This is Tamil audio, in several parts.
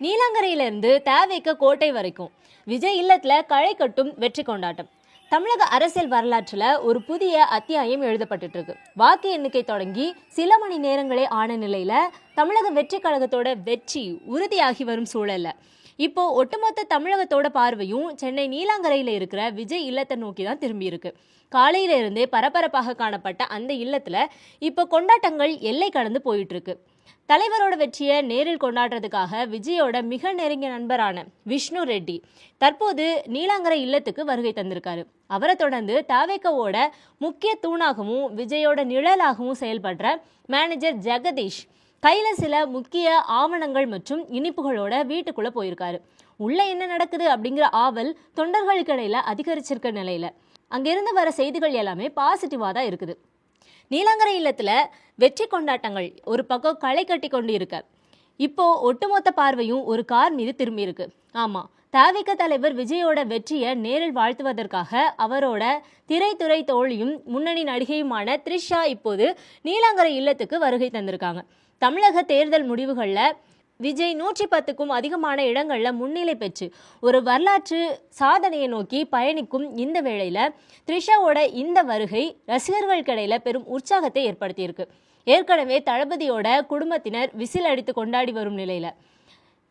நீலாங்கரையிலிருந்து தேவைக்க கோட்டை வரைக்கும் விஜய் இல்லத்துல களை கட்டும் வெற்றி கொண்டாட்டம். தமிழக அரசியல் வரலாற்றுல ஒரு புதிய அத்தியாயம் எழுதப்பட்டு இருக்கு. வாக்கு எண்ணிக்கை தொடங்கி சில மணி நேரங்களே ஆன நிலையில தமிழக வெற்றி கழகத்தோட வெற்றி உறுதியாகி வரும் சூழல்ல இப்போ ஒட்டுமொத்த தமிழகத்தோட பார்வையும் சென்னை நீலாங்கரையில இருக்கிற விஜய் இல்லத்தை நோக்கி தான் திரும்பி இருக்கு. காலையில இருந்தே பரபரப்பாக காணப்பட்ட அந்த இல்லத்துல இப்போ கொண்டாட்டங்கள் எல்லை கடந்து போயிட்டு இருக்கு. தலைவரோட வெற்றியை நேரில் கொண்டாடுறதுக்காக விஜயோட மிக நெருங்கிய நண்பரான விஷ்ணு ரெட்டி தற்போது நீலாங்கரை இல்லத்துக்கு வருகை தந்திருக்காரு. அவரை தொடர்ந்து தாவேக்காவோட முக்கிய தூணாகவும் விஜயோட நிழலாகவும் செயல்படுற மேனேஜர் ஜெகதீஷ் கையில சில முக்கிய ஆவணங்கள் மற்றும் இனிப்புகளோட வீட்டுக்குள்ள போயிருக்காரு. உள்ள என்ன நடக்குது அப்படிங்கிற ஆவல் தொண்டர்களுக்கு இடையில அதிகரிச்சிருக்க நிலையில அங்கிருந்து வர செய்திகள் எல்லாமே பாசிட்டிவா தான் இருக்குது. நீலாங்கரை இல்லத்துல வெற்றி கொண்டாட்டங்கள் ஒரு பக்கம் களை கட்டி கொண்டு இருக்க இப்போ ஒட்டுமொத்த பார்வையும் ஒரு கார் மீது திரும்பி இருக்கு. ஆமா, தவிக தலைவர் விஜயோட வெற்றியை நேரில் வாழ்த்துவதற்காக அவரோட திரைத்துறை தோழியும் முன்னணி நடிகையுமான த்ரிஷா இப்போது நீலாங்கரை இல்லத்துக்கு வருகை தந்திருக்காங்க. தமிழக தேர்தல் முடிவுகளில் விஜய் 110க்கும் அதிகமான இடங்கள்ல முன்னிலை பெற்று ஒரு வரலாற்று சாதனையை நோக்கி பயணிக்கும் இந்த வேளையில த்ரிஷாவோட இந்த வருகை ரசிகர்களுக்கு இடையில பெரும் உற்சாகத்தை ஏற்படுத்தியிருக்கு. ஏற்கனவே தளபதியோட குடும்பத்தினர் விசில் அடித்து கொண்டாடி வரும் நிலையில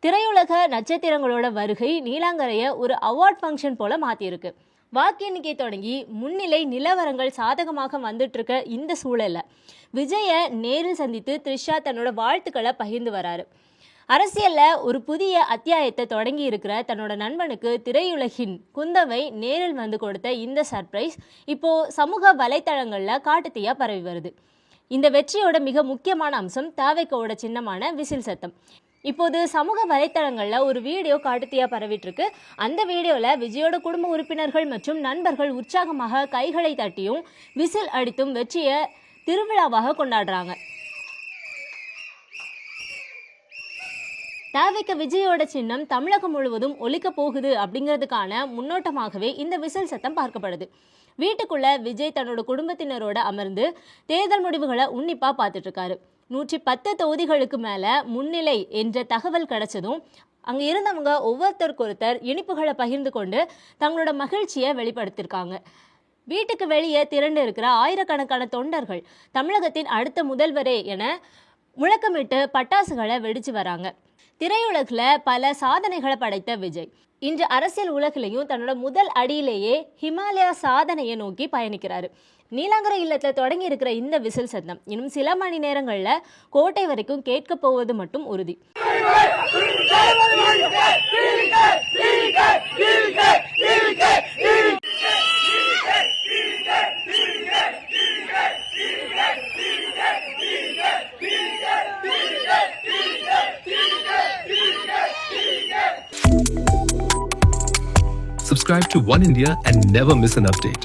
திரையுலக நட்சத்திரங்களோட வருகை நீலாங்கரையை ஒரு அவார்ட் ஃபங்க்ஷன் போல மாத்தியிருக்கு. வாக்கு எண்ணிக்கை தொடங்கி முன்னிலை நிலவரங்கள் சாதகமாக வந்துட்டு இருக்க இந்த சூழல்ல விஜயை நேரில் சந்தித்து த்ரிஷா தன்னோட வாழ்த்துக்களை பகிர்ந்து வராரு. அரசியல்ல ஒரு புதிய அத்தியாயத்தை தொடங்கி இருக்கிற தன்னோட நண்பனுக்கு திரையுலகின் குந்தவை நேரில் வந்து கொடுத்த இந்த சர்ப்ரைஸ் இப்போ சமூக வலைத்தளங்கள்ல காட்டுத்தீயா பரவி வருது. இந்த வெற்றியோட மிக முக்கியமான அம்சம் தாவேக்காவோட சின்னமான விசில் சத்தம். இப்போது சமூக வலைத்தளங்கள்ல ஒரு வீடியோ காட்டுத்தீயா பரவிட்டு இருக்கு. அந்த வீடியோல விஜயோட குடும்ப உறுப்பினர்கள் மற்றும் நண்பர்கள் உற்சாகமாக கைகளை தட்டியும் விசில் அடித்தும் வெற்றியை திருவிழாவாக கொண்டாடுறாங்க. தேவைக்க விஜயோட சின்னம் தமிழகம் முழுவதும் ஒலிக்க போகுது அப்படிங்கிறதுக்கான முன்னோட்டமாகவே இந்த விசில் சத்தம் பார்க்கப்படுது. வீட்டுக்குள்ள விஜய் தன்னோட குடும்பத்தினரோட அமர்ந்து தேர்தல் முடிவுகளை உன்னிப்பா பார்த்துட்டு இருக்காரு. 110 தொகுதிகளுக்கு மேல முன்னிலை என்ற தகவல் கிடைச்சதும் அங்க இருந்தவங்க ஒவ்வொருத்தருக்கொருத்தர் இனிப்புகளை பகிர்ந்து கொண்டு தங்களோட மகிழ்ச்சியை வெளிப்படுத்தியிருக்காங்க. வீட்டுக்கு வெளியே திரண்டு இருக்கிற ஆயிரக்கணக்கான தொண்டர்கள் தமிழகத்தின் அடுத்த முதல்வரே என முழக்கமிட்டு பட்டாசுகளை வெடிச்சு வராங்க. திரையுலகில் பல சாதனைகளை படைத்த விஜய் இன்று அரசியல் உலகிலையும் தன்னோட முதல் அடியிலேயே ஹிமாலயா சாதனையை நோக்கி பயணிக்கிறாரு. நீலாங்கரை இல்லத்தில் தொடங்கி இருக்கிற இந்த விசில் சத்தம் இன்னும் சில மணி நேரங்களில் கோட்டை வரைக்கும் கேட்க போவது மட்டும் உறுதி. Subscribe to One India and never miss an update.